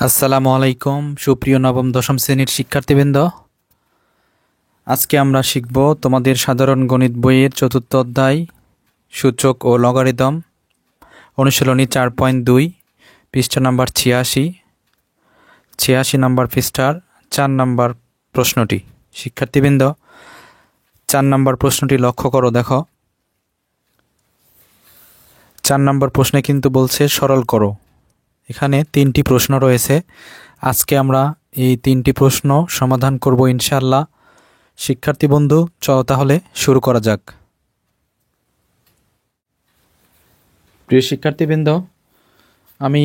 আসসালামু আলাইকুম সুপ্রিয় নবম দশম শ্রেণীর শিক্ষার্থীবৃন্দ। আজকে আমরা শিখব তোমাদের সাধারণ গণিত বইয়ের চতুর্থ অধ্যায় সূচক ও লগারিদম, অনুশীলনী 4.2, পৃষ্ঠা নাম্বার 86 নম্বর পৃষ্ঠার 4 নম্বর প্রশ্নটি। শিক্ষার্থীবৃন্দ, 4 নম্বর প্রশ্নটি লক্ষ্য করো, দেখো 4 নম্বর প্রশ্নে কিন্তু বলছে সরল করো। এখানে 3টি প্রশ্ন রয়েছে। আজকে আমরা এই 3টি প্রশ্ন সমাধান করব ইনশাআল্লাহ। শিক্ষার্থী বন্ধু, চলো তাহলে শুরু করা যাক। প্রিয় শিক্ষার্থীবৃন্দ, আমি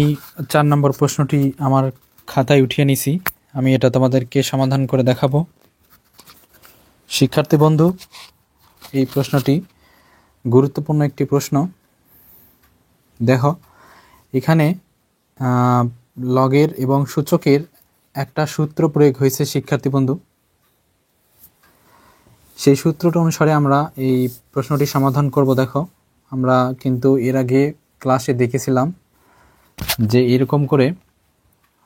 4 নম্বর প্রশ্নটি আমার খাতায় উঠিয়ে নিছি। আমি এটা তোমাদেরকে সমাধান করে দেখাবো। শিক্ষার্থী বন্ধু, এই প্রশ্নটি গুরুত্বপূর্ণ একটি প্রশ্ন। দেখো, এখানে লগের এবং সূচকের একটা সূত্র প্রয়োগ হয়েছে শিক্ষার্থী বন্ধু। সেই সূত্রটা অনুসারে আমরা এই প্রশ্নটি সমাধান করব। দেখো, আমরা কিন্তু এর আগে ক্লাসে দেখেছিলাম যে এরকম করে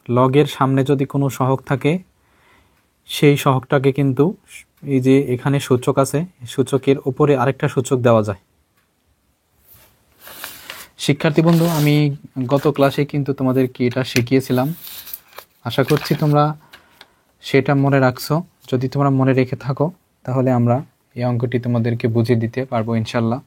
লগের সামনে যদি কোনো সহগ থাকে, সেই সহগটাকে কিন্তু এই যে এখানে সূচক আছে, সূচকের উপরে আরেকটা সূচক দেওয়া যায়। শিক্ষার্থী বন্ধু, আমি গত ক্লাসে কিন্তু তোমাদেরকে এটা শিখিয়েছিলাম। আশা করছি তোমরা সেটা মনে রাখছো। যদি তোমরা মনে রেখে থাকো তাহলে আমরা এই অঙ্কটি তোমাদেরকে বুঝিয়ে দিতে পারবো ইনশাল্লাহ।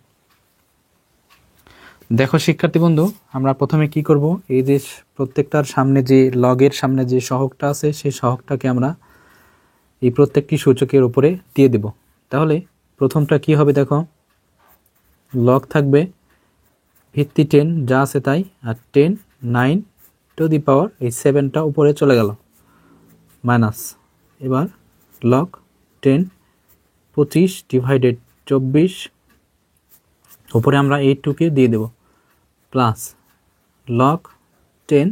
দেখো শিক্ষার্থী বন্ধু, আমরা প্রথমে কি করব, এই যে প্রত্যেকটার সামনে যে লগের সামনে যে সহগটা আছে, সেই সহগটাকে আমরা এই প্রত্যেকটি সূচকের উপরে দিয়ে দেব। তাহলে প্রথমটা কি হবে, দেখো লগ থাকবে ভিত্তি 10 যা আছে তাই, আর 10 9 টু দি পাওয়ার এই 7টা উপরে চলে গেল মাইনাস। এবার লগ 10 25 ডিভাইডেড 24 উপরে আমরা 82কে দিয়ে দেব প্লাস লগ 10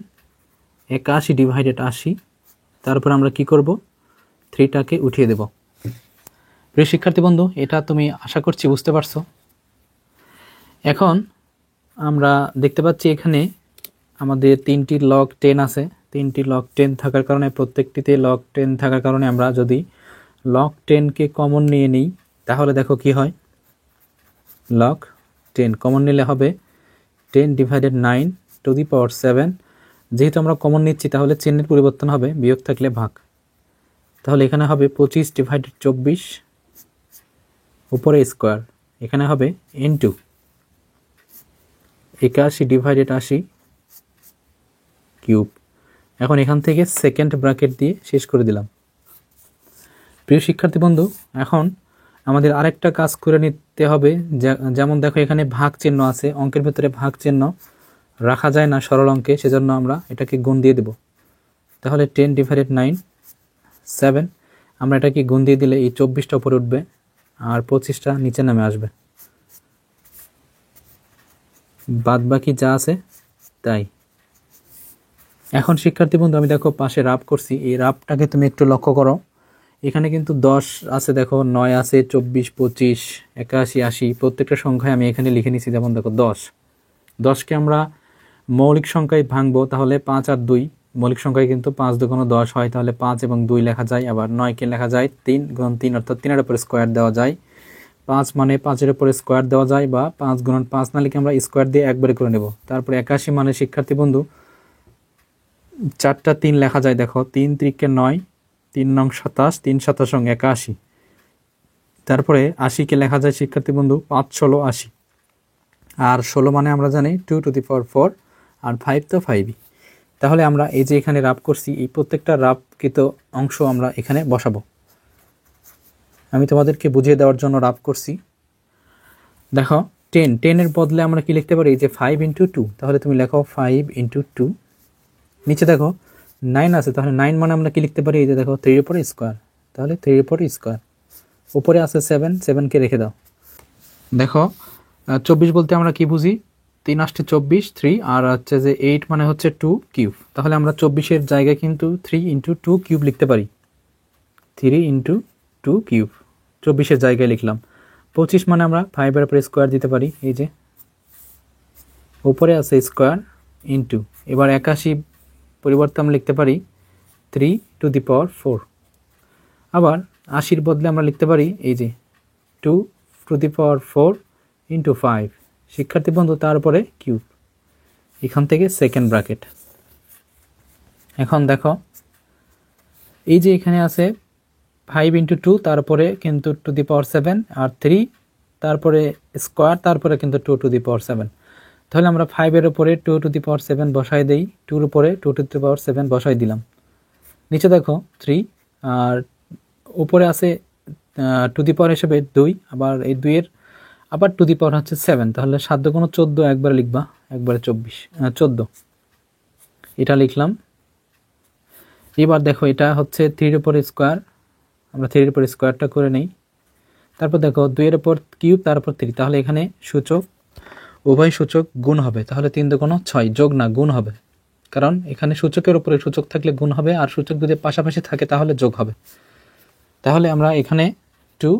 81 ডিভাইডেড 80, তারপর আমরা কি করব, 3টাকে উঠিয়ে দেব। প্রিয় শিক্ষার্থী বন্ধু, এটা তুমি আশা করছি বুঝতে পারছো। এখন আমরা দেখতে পাচ্ছি এখানে আমাদের 3টি লগ 10 আছে। 3টি লগ 10 থাকার কারণে, প্রত্যেকটিতে লগ 10 থাকার কারণে আমরা যদি লগ 10কে কমন নিয়ে নিই তাহলে দেখো কি হয়, লগ 10 কমন নিলে হবে 10 ডিভাইডেড 9 টু দি পাওয়ার 7। যেহেতু আমরা কমন নিচ্ছি তাহলে চিহ্নের পরিবর্তন হবে, বিয়োগ থাকলে ভাগ। তাহলে এখানে হবে 25 ডিভাইডেড 24 উপরে স্কোয়ার, এখানে হবে ইনটু 81 ডিভাইডেড 80 কিউব। এখন এখান থেকে সেকেন্ড ব্র্যাকেট দিয়ে শেষ করে দিলাম। প্রিয় শিক্ষার্থী বন্ধু, এখন আমাদের আরেকটা কাজ করে নিতে হবে। যেমন দেখো, এখানে ভাগ চিহ্ন আছে, অঙ্কের ভিতরে ভাগ চিহ্ন রাখা যায় না সরল অঙ্কে, সেজন্য আমরা এটাকে গুণ দিয়ে দেব। তাহলে 10 ডিভাইডেড 9 7, আমরা এটাকে গুণ দিয়ে দিলে এই 24টা উপরে উঠবে আর 25টা নিচে নামে আসবে, বাদ বাকি যা আছে তাই। এখন শিক্ষার্থী বন্ধু, আমি দেখো পাশে রাফ করছি, এই রাফটাকে তুমি একটু লক্ষ্য করো। এখানে কিন্তু 10 আছে, দেখো 9 আছে, 24 25 81 80 প্রত্যেকটা সংখ্যায় আমি এখানে লিখে নিছি। যেমন দেখো 10কে আমরা মৌলিক সংখ্যায় ভাঙবো, তাহলে 5 আর 2 মৌলিক সংখ্যায় কিন্তু 5 2 10 হয়, তাহলে 5 এবং 2 লেখা যায়। আবার 9কে লেখা যায় 3 গুণন 3, অর্থাৎ 3-এর উপরে স্কোয়ার দেওয়া যায়। 5 মানে 5-এর উপরে স্কোয়ার দেওয়া যায়, বা 5 গুণন 5 না লিখে আমরা স্কোয়ার দিয়ে একবারে করে নেব। তারপরে 81 মানে শিক্ষার্থী বন্ধু 4টা 3 লেখা যায়, দেখো 3 3-কে 9, 3 নং 27, 3 27 81। তারপরে 80-কে লেখা যায় শিক্ষার্থী বন্ধু 5 16 80, আর 16 মানে আমরা জানি 2 টু দি পাওয়ার 4, আর 5 তো 5ই। তাহলে আমরা এই যে এখানে রাফ করছি, এই প্রত্যেকটা রাফকৃত অংশ আমরা এখানে বসাবো। আমি তোমাদেরকে বুঝিয়ে দেওয়ার জন্য রাফ করছি। দেখো 10-এর বদলে আমরা কি লিখতে পারি, এই যে 5 ইন্টু 2, তাহলে তুমি লেখো 5 ইন্টু 2। নিচে দেখো 9 আছে, তাহলে 9 মানে আমরা কি লিখতে পারি, এই যে দেখো 3-এর উপরে স্কোয়ার, তাহলে 3-এর উপরে স্কোয়ার। উপরে আছে 7কে রেখে দাও। দেখো 24 বলতে আমরা কি বুঝি, 3 আসছে 24 3, আর হচ্ছে যে 8 মানে হচ্ছে 2 কিউব। তাহলে আমরা 24-এর জায়গায় কিন্তু 3 ইন্টু 2 কিউব লিখতে পারি, 3 ইন্টু 2 কিউব 24-এর জায়গায় লিখলাম। 25 মানে আমরা 5-এর উপরে স্কোয়ার দিতে পারি, এই যে উপরে আছে স্কোয়ার ইন্টু, এবার 81 পরিবর্তে আমরা লিখতে পারি 3^4। আবার 80-র বদলে আমরা লিখতে পারি এই যে 2^4 × 5। শিক্ষার্থী বন্ধু তারপরে কিউব, এখান থেকে সেকেন্ড ব্র্যাকেট। এখন দেখো এই যে এখানে আছে 5 × 2, তারপরে কিন্তু 2^7 আর 3, তারপরে স্কোয়ার, তারপরে কিন্তু 2^7। তাহলে আমরা 5-এর উপরে 2^7 বসাই দেই, 2-র উপরে 2^7 বসাই দিলাম। নিচে দেখো 3 আর উপরে আছে টু দি পাওয়ার হিসেবে 2, আবার এই 2-এর আবার টু দি পাওয়ার হচ্ছে 7। তাহলে 7 × 14 একবারে লিখবা, একবারে 14 এটা লিখলাম। এবার দেখো এটা হচ্ছে 3-এর উপরে স্কোয়ার, আমরা 3-এর উপরে স্কোয়ারটা করে নেই। তারপর দেখো 2-এর উপর কিউব, তারপর 3। তাহলে এখানে সূচক, উভয় সূচক গুণ হবে। তাহলে 3 × 6, যোগ না গুণ হবে, কারণ এখানে সূচকের উপরে সূচক থাকলে গুণ হবে, আর সূচক যদি পাশাপাশি থাকে তাহলে যোগ হবে। তাহলে আমরা এখানে 2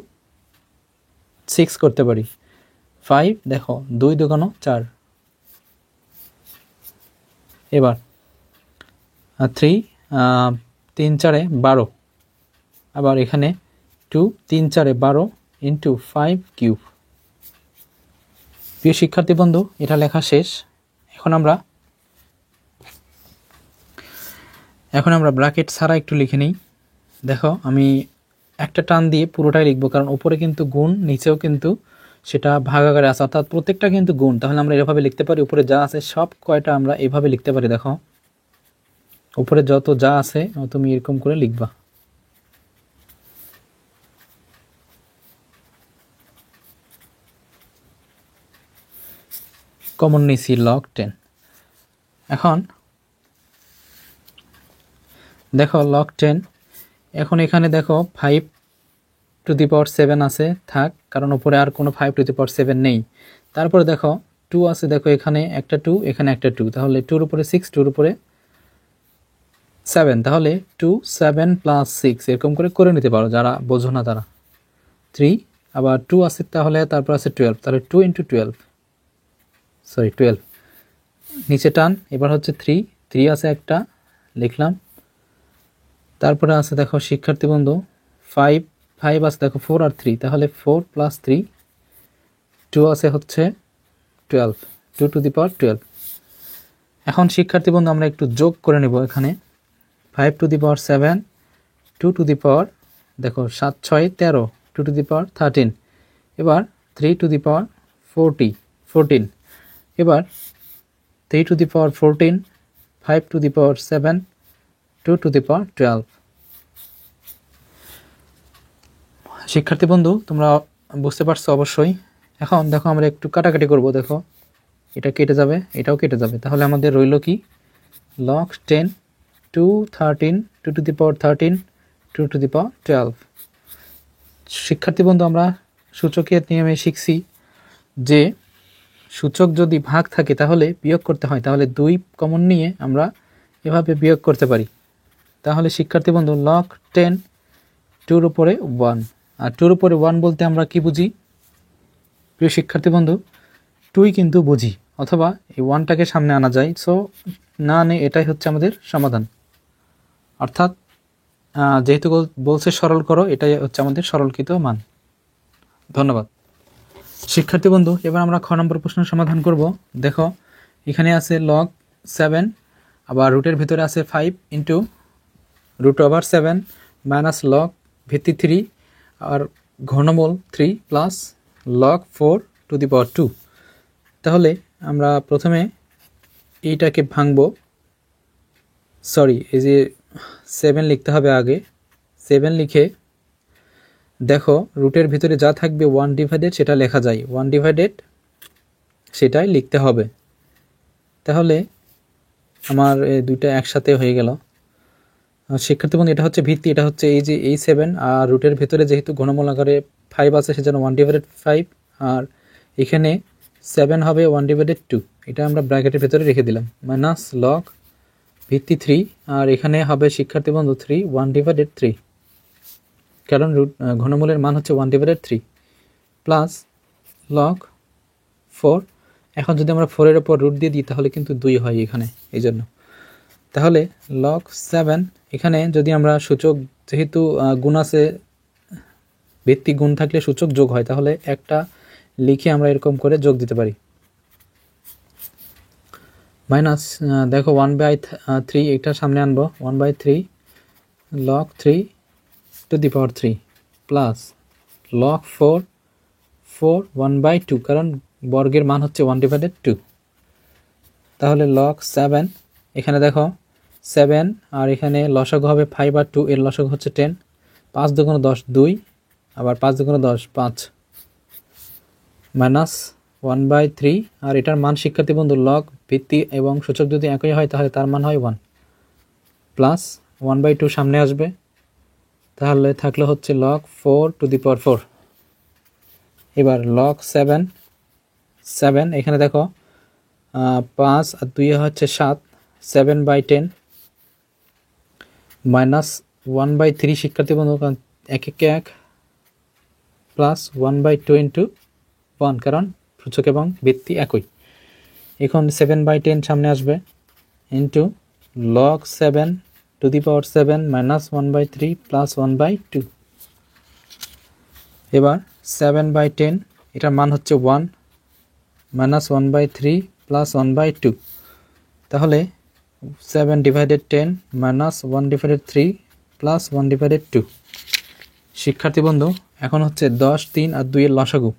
6 করতে পারি। 5 দেখো 2 × 4। এবার 3 3×4 12। আবার এখানে 2 3×4 12 × 5 কিউব। প্রিয় শিক্ষার্থী বন্ধু, এটা লেখা শেষ। এখন আমরা ব্র্যাকেট ছাড়া একটু লিখে নিই। দেখো আমি একটা টান দিয়ে পুরোটাই লিখবো, কারণ উপরে কিন্তু গুণ, নিচেও কিন্তু সেটা ভাগাকারে আছে, অর্থাৎ প্রত্যেকটা কিন্তু গুণ। তাহলে আমরা এভাবে লিখতে পারি, উপরে যা আছে সব কয়টা আমরা এভাবে লিখতে পারি। দেখো উপরে যত যা আছে তুমি এরকম করে লিখবা। কমন নিছি log 10। এখন দেখো log 10, এখন এখানে দেখো 5^7 আছে, থাক, কারণ উপরে আর কোনো 5^7 নেই। তারপরে দেখো 2 আছে, দেখো এখানে একটা 2, এখানে একটা 2, তাহলে 2-র উপরে 6, 2-র উপরে 7, তাহলে 2 7 + 6 এরকম করে নিতে পারো, যারা বোঝো না তারা। 3 আবার 2 আছে, তাহলে তারপর আছে 12, তাহলে 2 × 12 নিচে টান। এবার হচ্ছে 3 আছে একটা, লিখলাম। তারপরে আছে দেখো শিক্ষার্থী বন্ধু 5 আছে, দেখো 4 আর 3, তাহলে 4 + 3, 2 আছে হচ্ছে 12, 2^12। এখন শিক্ষার্থী বন্ধু আমরা একটু যোগ করে নেব। এখানে 5^7, 2^, দেখো 7 6 13, 2^13। এবার 3^14, এবার 3^14, 5^7, 2^12। শিক্ষার্থী বন্ধু তোমরা বুঝতে পারছো অবশ্যই। এখন দেখো আমরা একটু কাটাকাটি করব। দেখো এটা কেটে যাবে, এটাও কেটে যাবে, তাহলে আমাদের রইল কি log 10, 213, 2^13, 2^12। শিক্ষার্থী বন্ধু আমরা সূচকের নিয়মে শিখছি যে সূচক যদি ভাগ থাকে তাহলে বিয়োগ করতে হয়, তাহলে 2 কমন নিয়ে আমরা এভাবে বিয়োগ করতে পারি। তাহলে শিক্ষার্থী বন্ধু log 10 2-র উপরে 1, আর 2-র উপরে 1 বলতে আমরা কি বুঝি? প্রিয় শিক্ষার্থী বন্ধু 2ই কিন্তু বুঝি, অথবা এই 1টাকে সামনে আনা যায়। সো না আনে এটাই হচ্ছে আমাদের সমাধান, অর্থাৎ যেহেতু বলছে সরল করো, এটাই হচ্ছে আমাদের সরলকৃত মান। ধন্যবাদ শিক্ষার্থী বন্ধু। এবার আমরা খ নম্বর প্রশ্নের সমাধান করব। দেখো এখানে আছে log 7, আবার রুটের ভিতরে আছে 5 × √7 - log ভিত্তি 3 আর ঘনমূল 3 প্লাস log 4^2। তাহলে আমরা প্রথমে এইটাকে ভাঙবো, এই যে 7 লিখতে হবে আগে। 7 লিখে দেখো রুটের ভিতরে যা থাকবে 1/, সেটা লেখা যায় 1/, সেটাই লিখতে হবে। তাহলে আমার দুইটা একসাথে হয়ে গেল। শিক্ষার্থী বন্ধু এটা হচ্ছে ভিত্তি, এটা হচ্ছে এই যে এই 7, আর রুটের ভেতরে যেহেতু ঘনমূল আকারে 5 আছে সেজন্য 1/5, আর এখানে 7 হবে 1/2। এটা আমরা ব্র্যাকেটের ভেতরে রেখে দিলাম, মাইনাস log ভিত্তি 3, আর এখানে হবে শিক্ষার্থী বন্ধু 3 1/3, কারণ ঘনমূলের মান হচ্ছে 1/3, প্লাস log 4। এখন যদি আমরা 4-এর উপর রুট দিয়ে দিই তাহলে কিন্তু 2 হয় এখানে, এই জন্য তাহলে log 7 এখানে যদি আমরা সূচক যেহেতু গুণ আছে, ভিত্তি গুণ থাকলে সূচক যোগ হয়, তাহলে একটা লিখে আমরা এরকম করে যোগ দিতে পারি। মাইনাস দেখো 1/3 এটা সামনে আনবো, 1/3 log 3 to the power 3 plus log 4 1/2, কারণ বর্গের মান হচ্ছে 1/2। তাহলে log 7 এখানে দেখো 7 আর এখানে লসাগু হবে 5 আর 2, এর লসাগু হচ্ছে 10, 5 2 10 2, আবার 5 2 10 5, মাইনাস 1/3 আর এটার মান শিক্ষার্থী বন্ধু লগ ভিত্তি এবং সূচক যদি একই হয় তাহলে তার মান হয় 1, প্লাস 1/2 সামনে আসবে, তাহলে থাকলে হচ্ছে log 4 to the power 4। এবার log 7 এখানে দেখো 5 আর 2 হচ্ছে 7, 7/10 মাইনাস 1/3 শিক্ষার্থী বন্ধু, কারণ 1 1 1 প্লাস 1/2 ইন্টু 1, কারণ সূচক এবং ভিত্তি একই। এখন 7/10 সামনে আসবে into log 7 to the power 7 minus 1/3 plus 1/2। এবার 7/10 এটার মান হচ্ছে 1 মাইনাস 1/3 প্লাস 1/2, তাহলে 7/10 মাইনাস 1/3 প্লাস 1/2। শিক্ষার্থী বন্ধু এখন হচ্ছে 10 3 আর 2 এর লসাগু।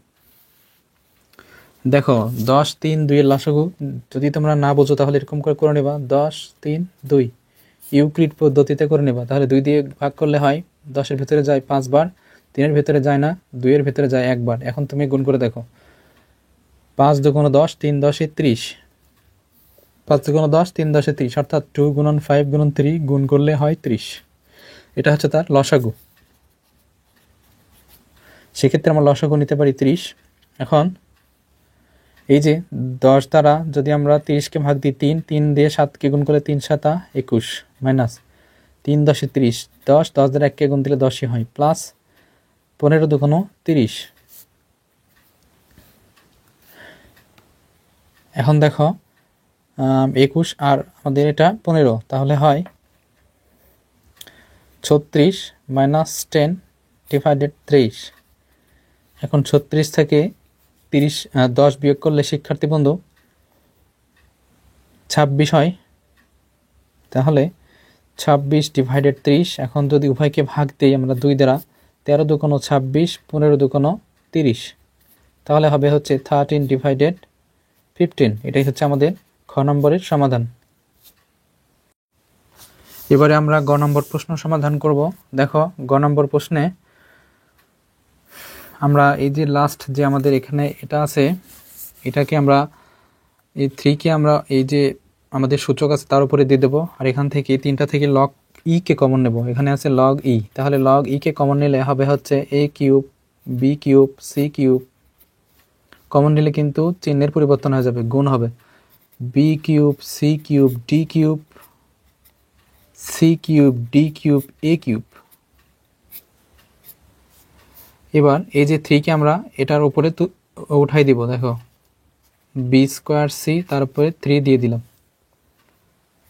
দেখো 10 3 2 এর লসাগু যদি তোমরা না বোঝো তাহলে এরকম করে নেবা, 10 3 2 ইউক্লিড পদ্ধতিতে করে নেবা। তাহলে 2 দিয়ে ভাগ করলে হয় 10 এর ভিতরে যায় 5 বার, 3 এর ভিতরে যায় না, 2 এর ভিতরে যায় একবার। এখন তুমি গুণ করে দেখো, 5 2 10 3 10 30, 5 2 10 3 10 30, অর্থাৎ 2 গুণন 5 গুণন 3 গুণ করলে হয় 30। এটা হচ্ছে তার লসাগু। সেক্ষেত্রে আমরা লসাগু নিতে পারি 30। এখন এই যে 10 দ্বারা যদি আমরা 30কে ভাগ দিই 3 দিয়ে 7কে গুণ করলে 3 7 21 মাইনাস 3 10 30, 10 দ্বারা 1কে গুণ দিলে 10ই হয়, প্লাস 15 2 30। এখন দেখো 21 আর আমাদের এটা 15, তাহলে হয় 36 মাইনাস 10 ডিভাইডেড 23। এখন 36 থেকে 10 বিয়োগ করলে শিক্ষার্থী বন্ধু 26 হয়, তাহলে 26 ডিভাইডেড 23। এখন যদি উভয়কে ভাগ দিই আমরা 2 দ্বারা, 13 2 26, 15 2 30, তাহলে হবে হচ্ছে 13 ডিভাইডেড 15। এটাই হচ্ছে আমাদের খ নম্বরের সমাধান। এবারে আমরা গ নম্বর প্রশ্ন সমাধান করব। দেখো গ নম্বর প্রশ্নে আমরা এই যে লাস্ট যে আমাদের এখানে এটা আছে, এটাকে আমরা এই 3কে আমরা এই যে আমাদের সূচক আছে তার উপরে দিয়ে দেবো, আর এখান থেকে 3টা থেকে log e কে কমন নেব। এখানে আছে log e, তাহলে log e কে কমন নিলে হবে হচ্ছে a cube b cube c cube. Common নিলে কিন্তু চিহ্নের পরিবর্তন হয়ে যাবে, গুণ হবে b cube c cube d cube c cube d cube a cube. এবার এই যে 3কে আমরা এটার উপরে উঠাই দিব, দেখো b স্কোয়ার c, তারপরে 3 দিয়ে দিলাম।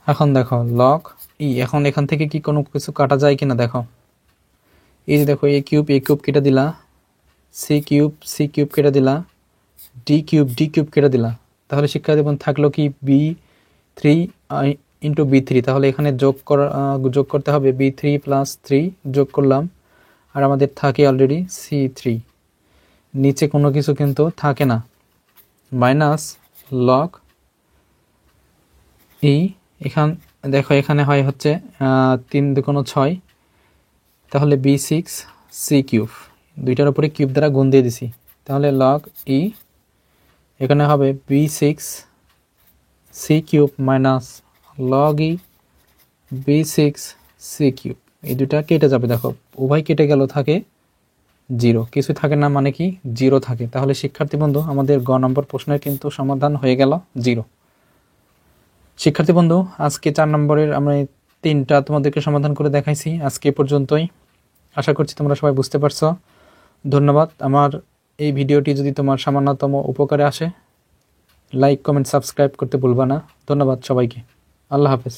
এখন দেখো log e, এখন এখান থেকে কি কোনো কিছু কাটা যায় কিনা দেখো, এই যে দেখো a কিউব কেটে দিলা, c কিউব কেটে দিলা, d কিউব কেটে দিলা, তাহলে শিক্ষার্থী বন্ধু থাকলো কি b3 ইন্টু b3। তাহলে এখানে যোগ করতে হবে b3 প্লাস 3 যোগ করলাম, আর আমাদের থাকে অলরেডি c3, নিচে কোনো কিছু কিন্তু থাকে না, মাইনাস log e। এখান দেখো এখানে হয় হচ্ছে 3 2 6, তাহলে b6 c কিউব, দুইটার উপরে কিউব দ্বারা গুণ দিয়ে দিছি, তাহলে log e এখানে হবে b6 c cube minus log e b6 c cube. এই দুটা কেটে যাবে, দেখো উভয় কেটে গেল, থাকে 0, কিছু থাকে না মানে কি 0 থাকে। তাহলে শিক্ষার্থী বন্ধু আমাদের গ নম্বর প্রশ্নের কিন্তু সমাধান হয়ে গেল 0। শিক্ষার্থী বন্ধু আজকে 4 নম্বরের আমরা 3টা তোমাদেরকে সমাধান করে দেখাইছি। আজকে পর্যন্তই, আশা করছি তোমরা সবাই বুঝতে পারছো। ধন্যবাদ। আমার এই ভিডিওটি যদি তোমার সামান্যতম উপকারে আসে, লাইক কমেন্ট সাবস্ক্রাইব করতে ভুলবা না। ধন্যবাদ সবাইকে, আল্লাহ হাফেজ।